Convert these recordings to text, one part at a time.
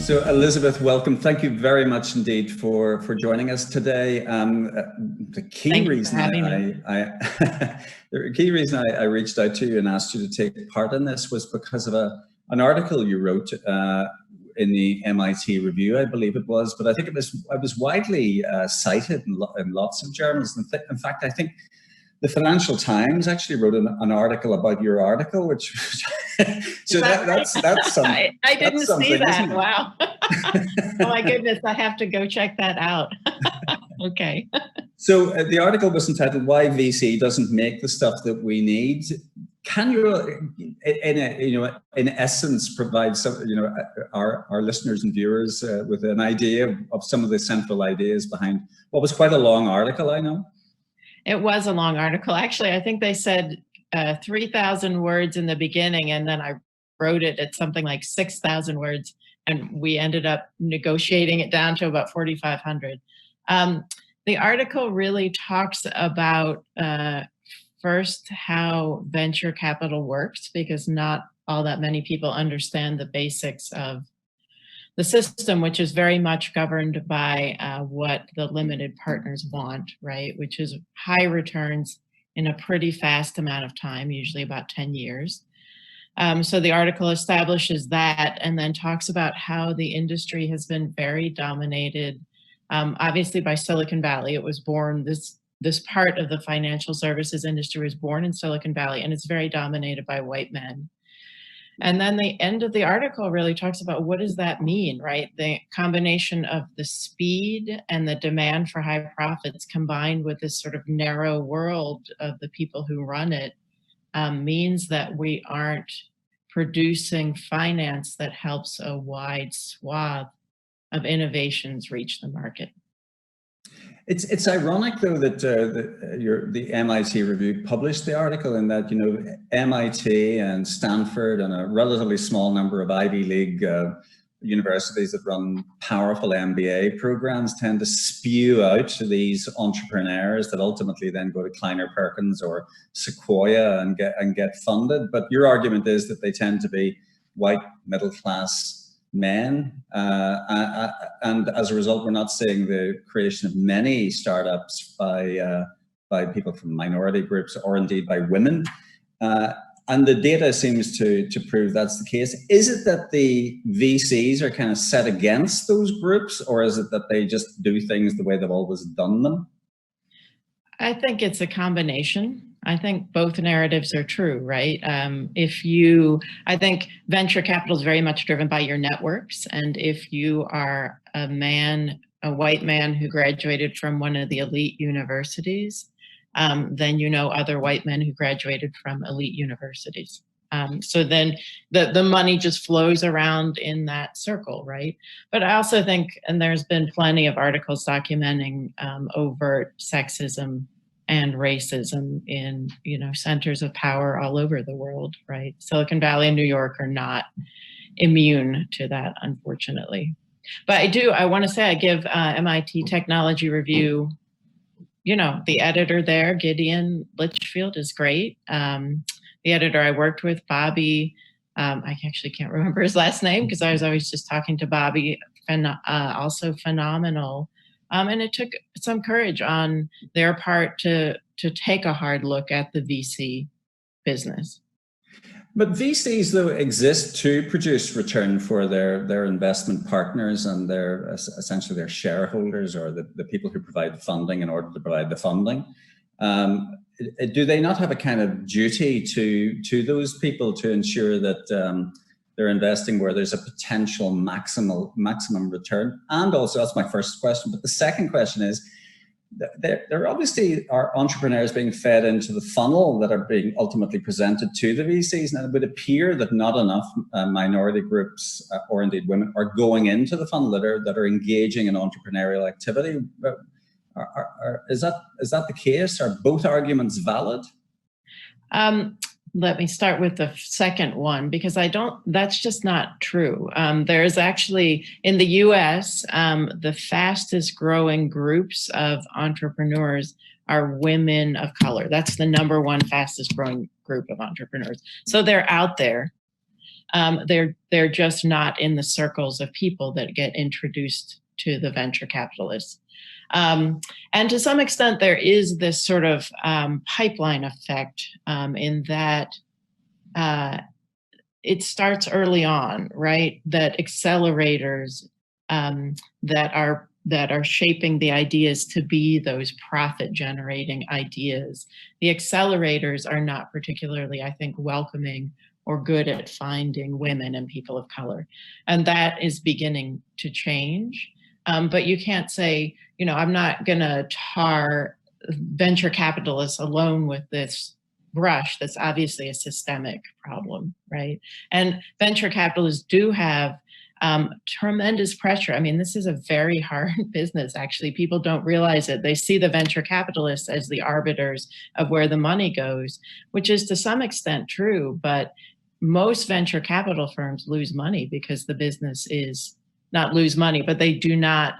So Elizabeth, welcome. Thank you very much indeed for joining us today. The key reason I reached out to you and asked you to take part in this was because of an article you wrote in the MIT Review, I believe it was, but I think it was widely cited in lots of journals. In fact, I think the Financial Times actually wrote an article about your article, which so that's something. I didn't see that. Wow. Oh my goodness, I have to go check that out. Okay. So the article was entitled "Why VC Doesn't Make the Stuff That We Need." Can you, in essence, provide some, our listeners and viewers with an idea of some of the central ideas behind what was quite a long article, I know? It was a long article. Actually, I think they said 3,000 words in the beginning, and then I wrote it at something like 6,000 words, and we ended up negotiating it down to about 4,500. The article really talks about first how venture capital works, because not all that many people understand the basics of the system, which is very much governed by what the limited partners want, right? Which is high returns in a pretty fast amount of time, usually about 10 years. So the article establishes that and then talks about how the industry has been very dominated, obviously by Silicon Valley. It was born, this part of the financial services industry was born in Silicon Valley, and it's very dominated by white men. And then the end of the article really talks about what does that mean, right? The combination of the speed and the demand for high profits combined with this sort of narrow world of the people who run it means that we aren't producing finance that helps a wide swath of innovations reach the market. It's ironic, though, that the MIT Review published the article, in that, MIT and Stanford and a relatively small number of Ivy League universities that run powerful MBA programs tend to spew out these entrepreneurs that ultimately then go to Kleiner Perkins or Sequoia and get funded. But your argument is that they tend to be white middle class men, and as a result, we're not seeing the creation of many startups by people from minority groups or indeed by women. And the data seems to prove that's the case. Is it that the VCs are kind of set against those groups, or is it that they just do things the way they've always done them? I think it's a combination. I think both narratives are true, right? I think venture capital is very much driven by your networks. And if you are a white man who graduated from one of the elite universities, then you know other white men who graduated from elite universities. So then the money just flows around in that circle, right? But I also think, and there's been plenty of articles documenting overt sexism and racism in centers of power all over the world, right? Silicon Valley and New York are not immune to that, unfortunately. But I want to say I give MIT Technology Review, the editor there, Gideon Litchfield, is great. The editor I worked with, Bobby, I actually can't remember his last name because I was always just talking to Bobby, also phenomenal. And it took some courage on their part to take a hard look at the VC business. But VCs, though, exist to produce return for their investment partners and essentially their shareholders, or the people who provide the funding in order to provide the funding. Do they not have a kind of duty to those people to ensure that they're investing where there's a potential maximum return? And also, that's my first question. But the second question is, there obviously are entrepreneurs being fed into the funnel that are being ultimately presented to the VCs, and it would appear that not enough minority groups or indeed women are going into the funnel that are engaging in entrepreneurial activity. Is that the case? Are both arguments valid? Let me start with the second one, because that's just not true. There's actually, in the US, the fastest growing groups of entrepreneurs are women of color. That's the #1 fastest growing group of entrepreneurs. So they're out there. They're just not in the circles of people that get introduced to the venture capitalists. And to some extent, there is this sort of pipeline effect in that it starts early on, right? That accelerators that are shaping the ideas to be those profit-generating ideas. The accelerators are not particularly, I think, welcoming or good at finding women and people of color. And that is beginning to change. But you can't say, I'm not going to tar venture capitalists alone with this brush. That's obviously a systemic problem, right? And venture capitalists do have tremendous pressure. I mean, this is a very hard business, actually. People don't realize it. They see the venture capitalists as the arbiters of where the money goes, which is to some extent true, but most venture capital firms lose money because the business is not lose money, but they do not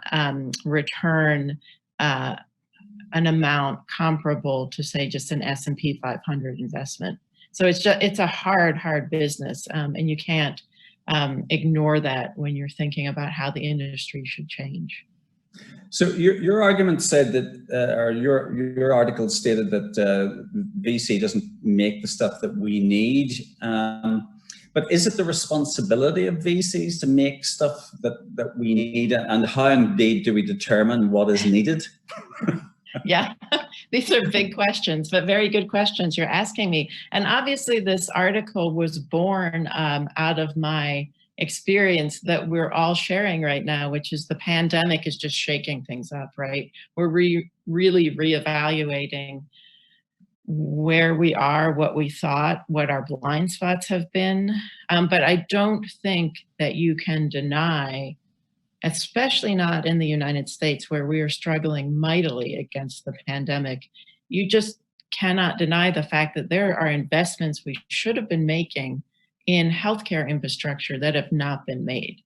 return an amount comparable to, say, just an S&P 500 investment. So it's a hard business, and you can't ignore that when you're thinking about how the industry should change. So your argument said that, or your article stated that VC doesn't make the stuff that we need. But is it the responsibility of VCs to make stuff that we need, and how indeed do we determine what is needed? Yeah, these are big questions, but very good questions you're asking me. And obviously this article was born out of my experience that we're all sharing right now, which is the pandemic is just shaking things up, right? We're really reevaluating where we are, what we thought, what our blind spots have been. But I don't think that you can deny, especially not in the United States, where we are struggling mightily against the pandemic, you just cannot deny the fact that there are investments we should have been making in healthcare infrastructure that have not been made.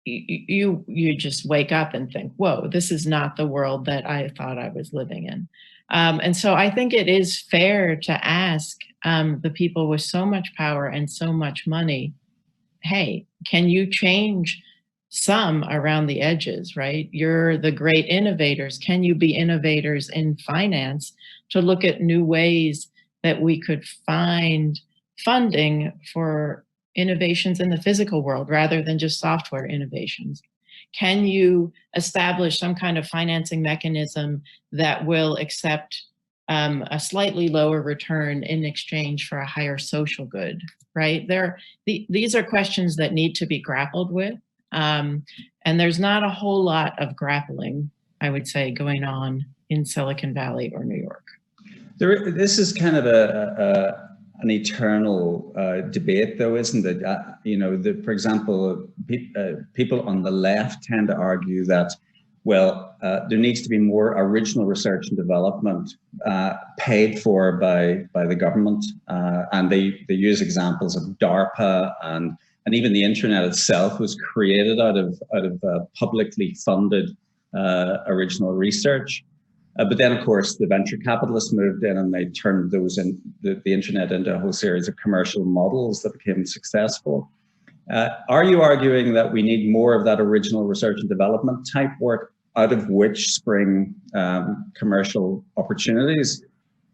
You just wake up and think, whoa, this is not the world that I thought I was living in. And so I think it is fair to ask the people with so much power and so much money, hey, can you change some around the edges, right? You're the great innovators. Can you be innovators in finance to look at new ways that we could find funding for innovations in the physical world rather than just software innovations? Can you establish some kind of financing mechanism that will accept a slightly lower return in exchange for a higher social good, right? These are questions that need to be grappled with. And there's not a whole lot of grappling, I would say, going on in Silicon Valley or New York. This is kind of an eternal debate, though, isn't it? For example, people on the left tend to argue that, well, there needs to be more original research and development paid for by the government, and they use examples of DARPA and even the internet itself was created out of publicly funded original research. But then, of course, the venture capitalists moved in and they turned the internet into a whole series of commercial models that became successful. Are you arguing that we need more of that original research and development type work, out of which spring commercial opportunities?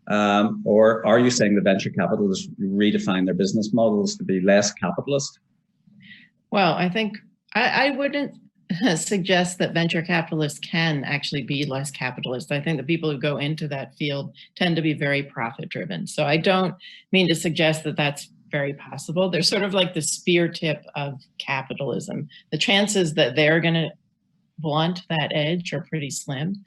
Or are you saying the venture capitalists redefine their business models to be less capitalist? Well, I think I wouldn't suggest that venture capitalists can actually be less capitalist. I think the people who go into that field tend to be very profit driven. So I don't mean to suggest that that's very possible. They're sort of like the spear tip of capitalism. The chances that they're going to blunt that edge are pretty slim.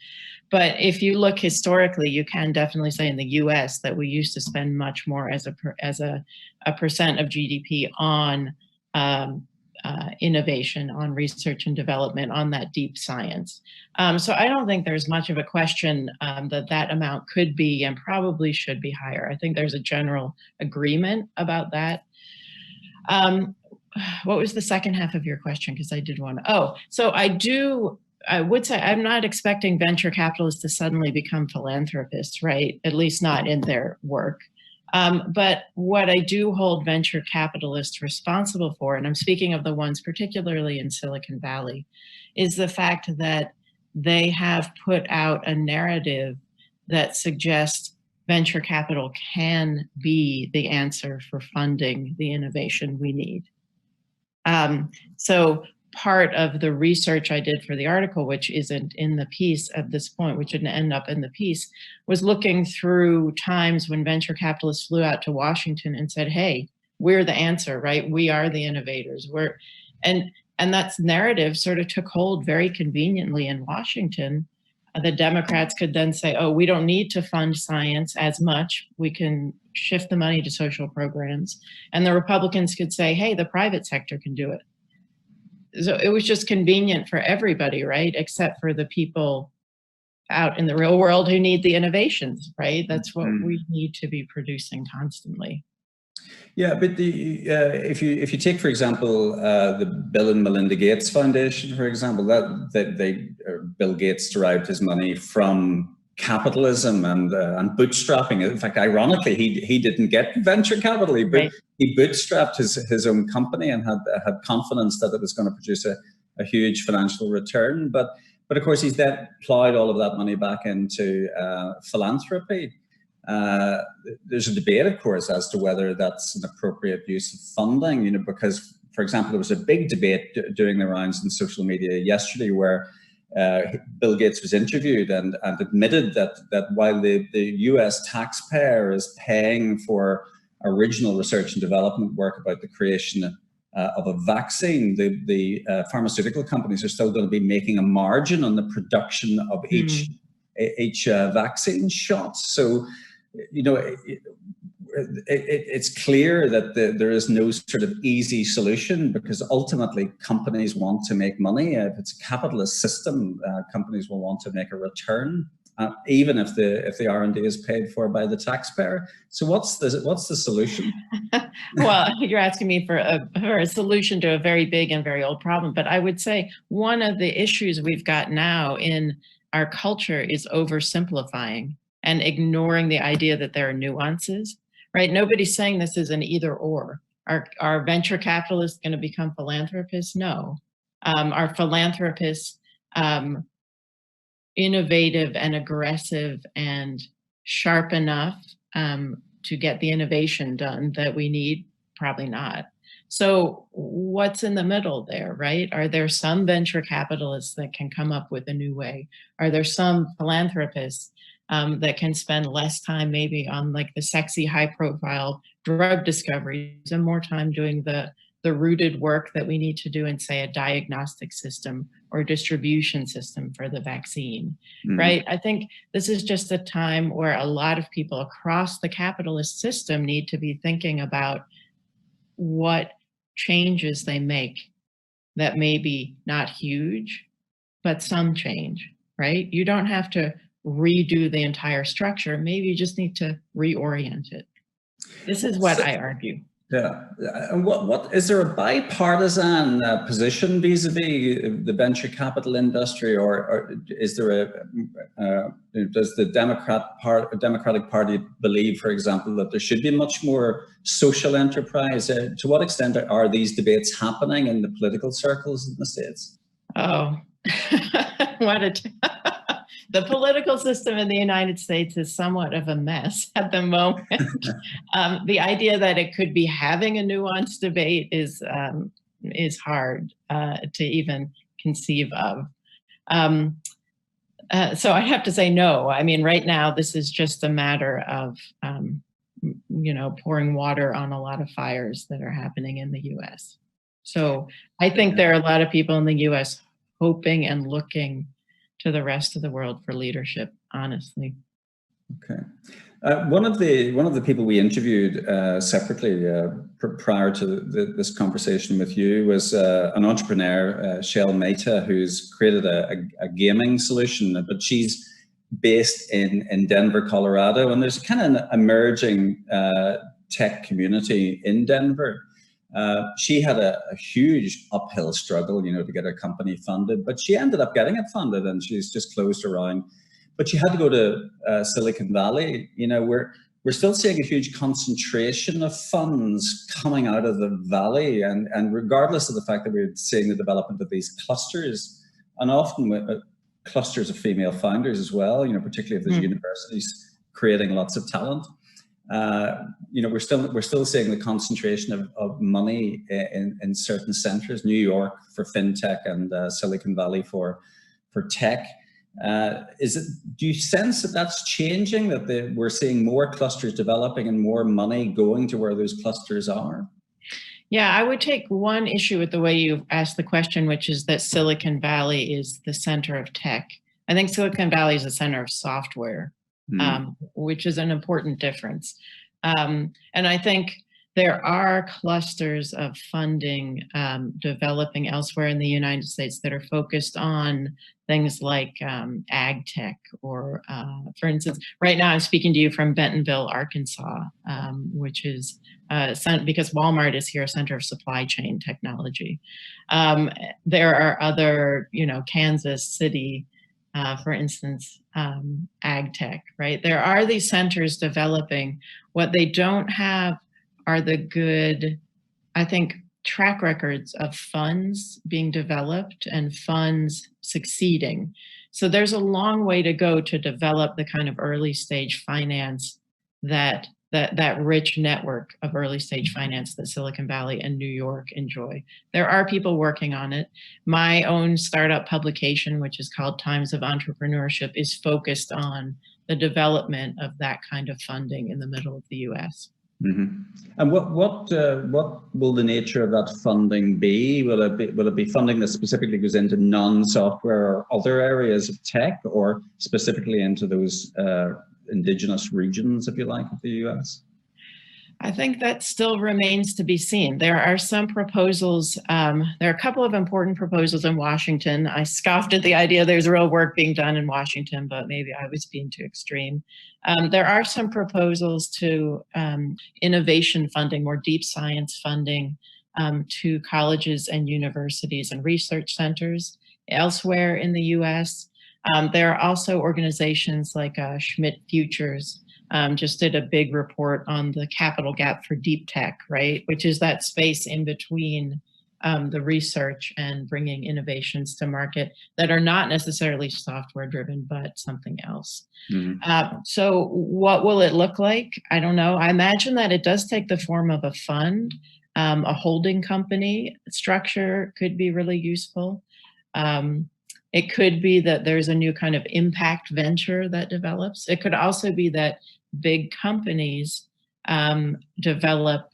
But if you look historically, you can definitely say in the US that we used to spend much more as a percent of GDP on innovation, on research and development, on that deep science. So I don't think there's much of a question that amount could be and probably should be higher. I think there's a general agreement about that. What was the second half of your question? Because I did want to, so I would say I'm not expecting venture capitalists to suddenly become philanthropists, right? At least not in their work. But what I do hold venture capitalists responsible for, and I'm speaking of the ones particularly in Silicon Valley, is the fact that they have put out a narrative that suggests venture capital can be the answer for funding the innovation we need. So part of the research I did for the article, which isn't in the piece at this point, which didn't end up in the piece, was looking through times when venture capitalists flew out to Washington and said, hey, we're the answer, right? We are the innovators. And that narrative sort of took hold very conveniently in Washington. The Democrats could then say, oh, we don't need to fund science as much. We can shift the money to social programs. And the Republicans could say, hey, the private sector can do it. So it was just convenient for everybody, right? Except for the people out in the real world who need the innovations, right? That's what we need to be producing constantly. Yeah, but if you take, for example, the Bill and Melinda Gates Foundation, for example, Bill Gates derived his money from capitalism and bootstrapping. In fact, ironically, he didn't get venture capital. He bootstrapped his own company and had confidence that it was going to produce a huge financial return. But of course, he's then plowed all of that money back into philanthropy. There's a debate, of course, as to whether that's an appropriate use of funding, because, for example, there was a big debate doing the rounds in social media yesterday where Bill Gates was interviewed and admitted that while the US taxpayer is paying for original research and development work about the creation of a vaccine, the pharmaceutical companies are still going to be making a margin on the production of each vaccine shot. So, it's clear that there is no sort of easy solution, because ultimately companies want to make money. If it's a capitalist system, companies will want to make a return, even if the R&D is paid for by the taxpayer. So what's the solution? Well, you're asking me for a solution to a very big and very old problem. But I would say one of the issues we've got now in our culture is oversimplifying and ignoring the idea that there are nuances, right? Nobody's saying this is an either or. Are venture capitalists going to become philanthropists? No. Are philanthropists innovative and aggressive and sharp enough to get the innovation done that we need? Probably not. So what's in the middle there, right? Are there some venture capitalists that can come up with a new way? Are there some philanthropists that can spend less time maybe on like the sexy, high profile drug discoveries and more time doing the rooted work that we need to do in, say, a diagnostic system or distribution system for the vaccine, right? I think this is just a time where a lot of people across the capitalist system need to be thinking about what changes they make that may be not huge, but some change, right? You don't have to redo the entire structure. Maybe you just need to reorient it. This is what I argue. Yeah. And what is there a bipartisan position vis-a-vis the venture capital industry, or is there does the Democratic Party believe, for example, that there should be much more social enterprise? To what extent are these debates happening in the political circles in the States? Oh, the political system in the United States is somewhat of a mess at the moment. The idea that it could be having a nuanced debate is hard to even conceive of. So I have to say no. I mean, right now, this is just a matter of, pouring water on a lot of fires that are happening in the U.S. So I think there are a lot of people in the U.S. hoping and looking to the rest of the world for leadership, honestly. Okay. One of the people we interviewed separately prior to this conversation with you was an entrepreneur, Shell Mehta, who's created a gaming solution, but she's based in Denver, Colorado, and there's kind of an emerging tech community in Denver. She had a huge uphill struggle, to get her company funded, but she ended up getting it funded, and she's just closed her round. But she had to go to Silicon Valley, where we're still seeing a huge concentration of funds coming out of the valley, and regardless of the fact that we're seeing the development of these clusters, and often with clusters of female founders as well, particularly if there's universities creating lots of talent. We're still seeing the concentration of money in certain centers. New York for fintech and Silicon Valley for tech. Do you sense that that's changing? That we're seeing more clusters developing and more money going to where those clusters are? Yeah, I would take one issue with the way you asked the question, which is that Silicon Valley is the center of tech. I think Silicon Valley is the center of software, which is an important difference. And I think there are clusters of funding developing elsewhere in the United States that are focused on things like ag tech, or for instance, right now I'm speaking to you from Bentonville, Arkansas, which is because Walmart is here, a center of supply chain technology. There are other, Kansas City, for instance, ag tech, right? There are these centers developing. What they don't have are the good, I think, track records of funds being developed and funds succeeding. So there's a long way to go to develop the kind of early stage finance that rich network of early stage finance that Silicon Valley and New York enjoy. There are people working on it. My own startup publication, which is called Times of Entrepreneurship, is focused on the development of that kind of funding in the middle of the US. Mm-hmm. And what will the nature of that funding be? Will it be funding that specifically goes into non-software or other areas of tech, or specifically into those indigenous regions, if you like, of the US? I think that still remains to be seen. There are some proposals. There are a couple of important proposals in Washington. I scoffed at the idea there's real work being done in Washington, but maybe I was being too extreme. There are some proposals to innovation funding, more deep science funding to colleges and universities and research centers elsewhere in the US. There are also organizations like Schmidt Futures, just did a big report on the capital gap for deep tech, right? Which is that space in between the research and bringing innovations to market that are not necessarily software driven, but something else. Mm-hmm. So what will it look like? I don't know. I imagine that it does take the form of a fund. A holding company structure could be really useful. It could be that there's a new kind of impact venture that develops. It could also be that big companies develop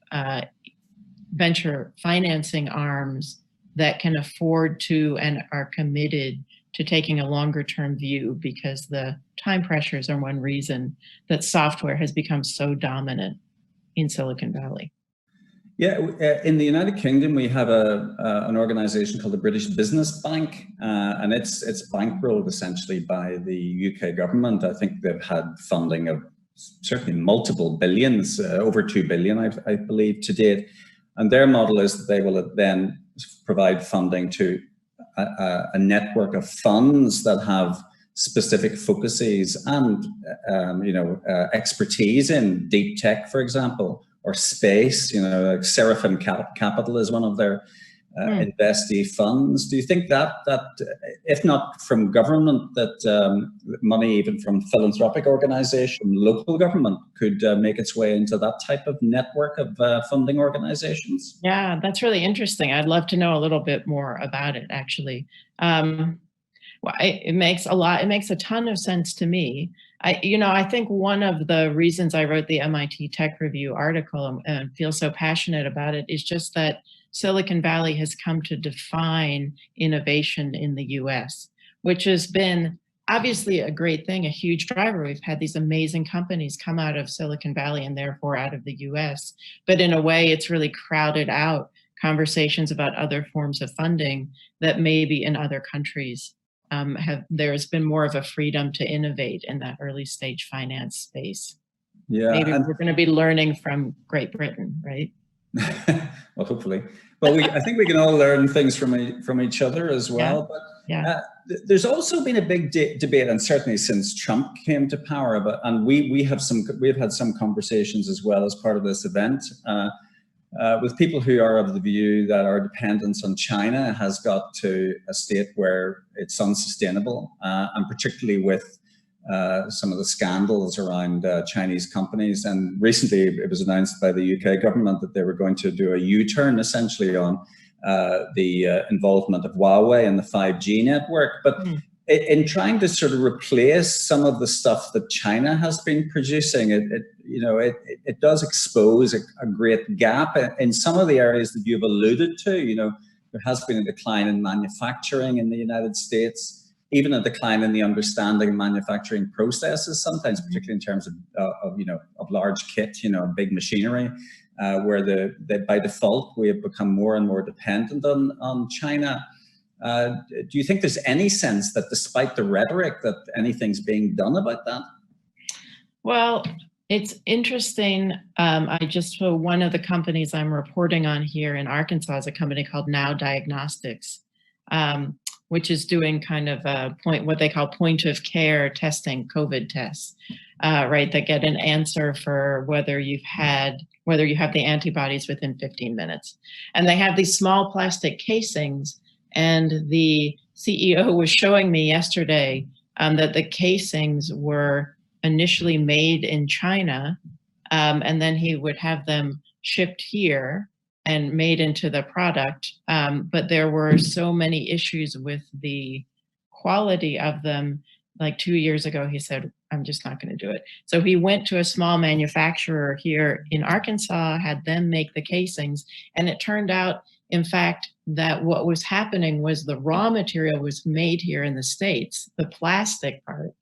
venture financing arms that can afford to and are committed to taking a longer term view, because the time pressures are one reason that software has become so dominant in Silicon Valley. Yeah, in the United Kingdom, we have an organization called the British Business Bank, and it's bankrolled essentially by the UK government. I think they've had funding of certainly multiple billions, over 2 billion, I believe, to date. And their model is that they will then provide funding to a network of funds that have specific focuses and expertise in deep tech, for example, or space. Like Seraphim Capital is one of their investee funds. Do you think that if not from government, that money even from philanthropic organization, local government, could make its way into that type of network of funding organizations? Yeah, that's really interesting. I'd love to know a little bit more about it, actually. It makes a ton of sense to me. I think one of the reasons I wrote the MIT Tech Review article and feel so passionate about it is just that Silicon Valley has come to define innovation in the US, which has been obviously a great thing, a huge driver. We've had these amazing companies come out of Silicon Valley and therefore out of the US. But in a way, it's really crowded out conversations about other forms of funding that maybe in other countries there's been more of a freedom to innovate in that early stage finance space. Yeah, maybe we're going to be learning from Great Britain, right? Well, hopefully. Well, I think we can all learn things from each other as well. Yeah. But There's also been a big debate, and certainly since Trump came to power, and we've had some conversations as well as part of this event with people who are of the view that our dependence on China has got to a state where it's unsustainable, and particularly with some of the scandals around Chinese companies. And recently it was announced by the UK government that they were going to do a U-turn essentially on the involvement of Huawei in the 5G network. But in trying to sort of replace some of the stuff that China has been producing, it does expose a great gap in some of the areas that you've alluded to. You know, there has been a decline in manufacturing in the United States, even a decline in the understanding of manufacturing processes, sometimes particularly in terms of large kit, big machinery, where by default we have become more and more dependent on China. Do you think there's any sense that despite the rhetoric that anything's being done about that? Well, it's interesting. One of the companies I'm reporting on here in Arkansas is a company called Now Diagnostics, which is doing kind of what they call point of care testing, COVID tests, right? That get an answer for whether you have the antibodies within 15 minutes. And they have these small plastic casings. And the CEO was showing me yesterday that the casings were initially made in China, and then he would have them shipped here and made into the product. But there were so many issues with the quality of them. Like 2 years ago, he said, I'm just not going to do it. So he went to a small manufacturer here in Arkansas, had them make the casings. And it turned out, in fact, that what was happening was the raw material was made here in the States, the plastic part,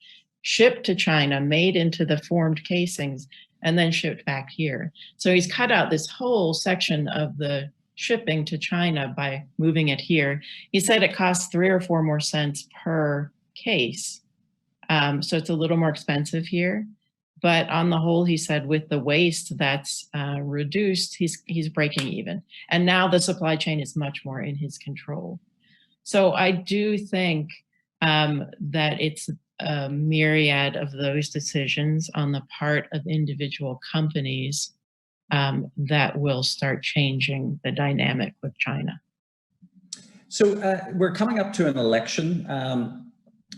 shipped to China, made into the formed casings, and then shipped back here. So he's cut out this whole section of the shipping to China by moving it here. He said it costs 3 or 4 more cents per case. So it's a little more expensive here. But on the whole, he said, with the waste that's reduced, he's breaking even. And now the supply chain is much more in his control. So I do think that it's a myriad of those decisions on the part of individual companies that will start changing the dynamic with China. So we're coming up to an election.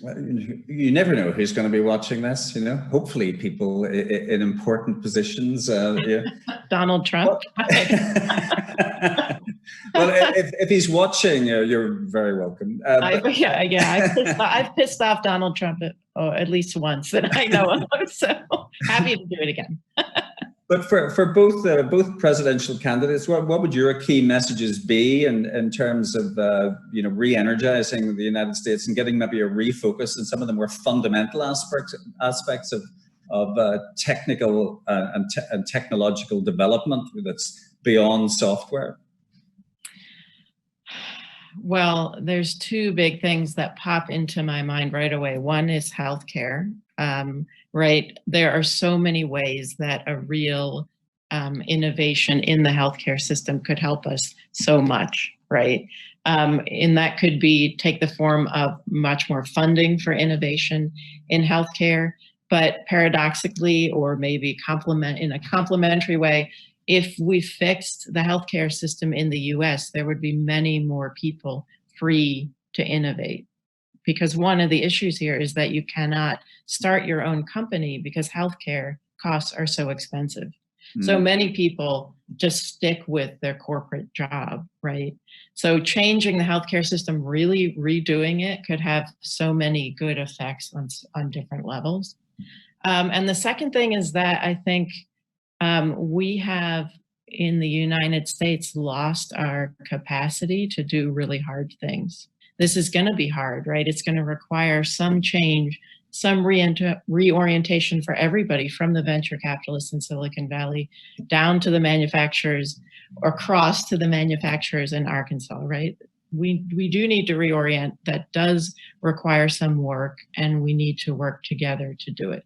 Well, you never know who's going to be watching this, hopefully people in important positions. Yeah. Donald Trump. Well, if he's watching, you're very welcome. I've pissed off Donald Trump at least once that I know of, so happy to do it again. But for both presidential candidates, what would your key messages be in terms of re-energizing the United States and getting maybe a refocus in some of the more fundamental aspects of technical and technological development that's beyond software? Well, there's 2 big things that pop into my mind right away. One is healthcare. Right? There are so many ways that a real innovation in the healthcare system could help us so much, right? And that could take the form of much more funding for innovation in healthcare, but paradoxically, or maybe in a complementary way, if we fixed the healthcare system in the US, there would be many more people free to innovate. Because one of the issues here is that you cannot start your own company because healthcare costs are so expensive. So many people just stick with their corporate job, right? So changing the healthcare system, really redoing it, could have so many good effects on different levels. And the second thing is that I think we have in the United States lost our capacity to do really hard things. This is going to be hard, right? It's going to require some change, some reorientation for everybody, from the venture capitalists in Silicon Valley down to the manufacturers, or across to the manufacturers in Arkansas, right? We do need to reorient. That does require some work, and we need to work together to do it.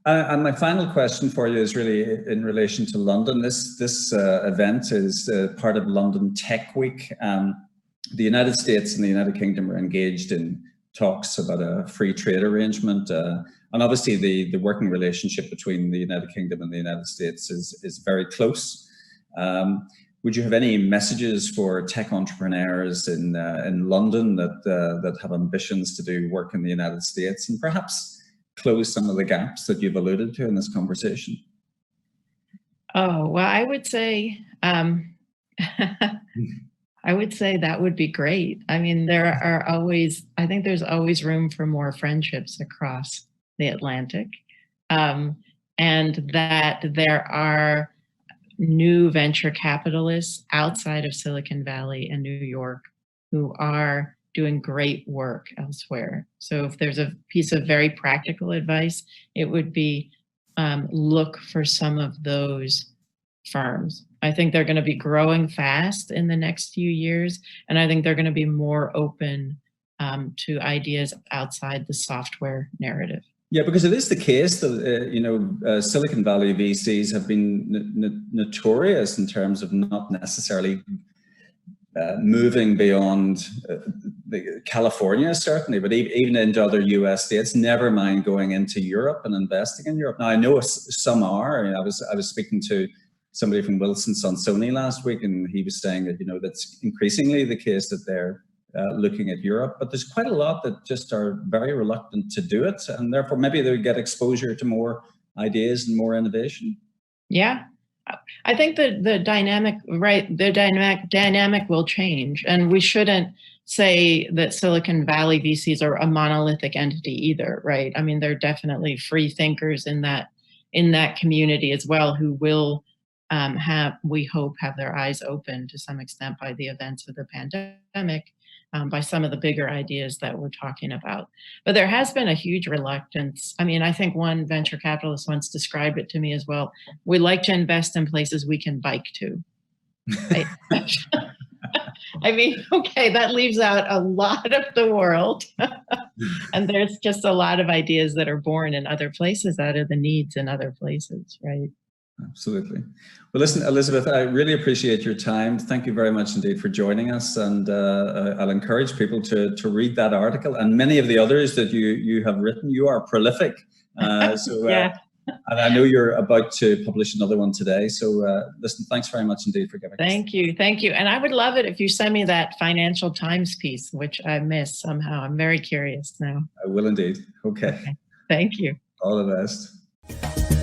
And my final question for you is really in relation to London. This event is part of London Tech Week. the United States and the United Kingdom are engaged in talks about a free trade arrangement. And obviously the working relationship between the United Kingdom and the United States is very close. Would you have any messages for tech entrepreneurs in London that have ambitions to do work in the United States, and perhaps close some of the gaps that you've alluded to in this conversation? Oh, well, I would say I would say that would be great. I mean, I think there's always room for more friendships across the Atlantic, and that there are new venture capitalists outside of Silicon Valley and New York who are doing great work elsewhere. So if there's a piece of very practical advice, it would be look for some of those firms. I think they're going to be growing fast in the next few years, and I think they're going to be more open to ideas outside the software narrative. Yeah, because it is the case that Silicon Valley VCs have been notorious in terms of not necessarily moving beyond California, certainly, but even into other US states, never mind going into Europe and investing in Europe. Now, I know some are. I was speaking to somebody from Wilson Sonsoni last week, and he was saying that, that's increasingly the case that they're looking at Europe, but there's quite a lot that just are very reluctant to do it, and therefore maybe they would get exposure to more ideas and more innovation. Yeah, I think the dynamic will change, and we shouldn't say that Silicon Valley VCs are a monolithic entity either, right? I mean, they're definitely free thinkers in that community as well, who will we hope, have their eyes open to some extent by the events of the pandemic, by some of the bigger ideas that we're talking about. But there has been a huge reluctance. I mean, I think one venture capitalist once described it to me as well. We like to invest in places we can bike to. Right? I mean, okay, that leaves out a lot of the world. And there's just a lot of ideas that are born in other places out of the needs in other places, right? Absolutely. Well, listen, Elizabeth, I really appreciate your time. Thank you very much indeed for joining us. And I'll encourage people to read that article and many of the others that you have written. You are prolific. Yeah. And I know you're about to publish another one today. So listen, thanks very much indeed for giving us. Thank you. Thank you. And I would love it if you send me that Financial Times piece, which I missed somehow. I'm very curious now. I will indeed. Okay. Thank you. All the best.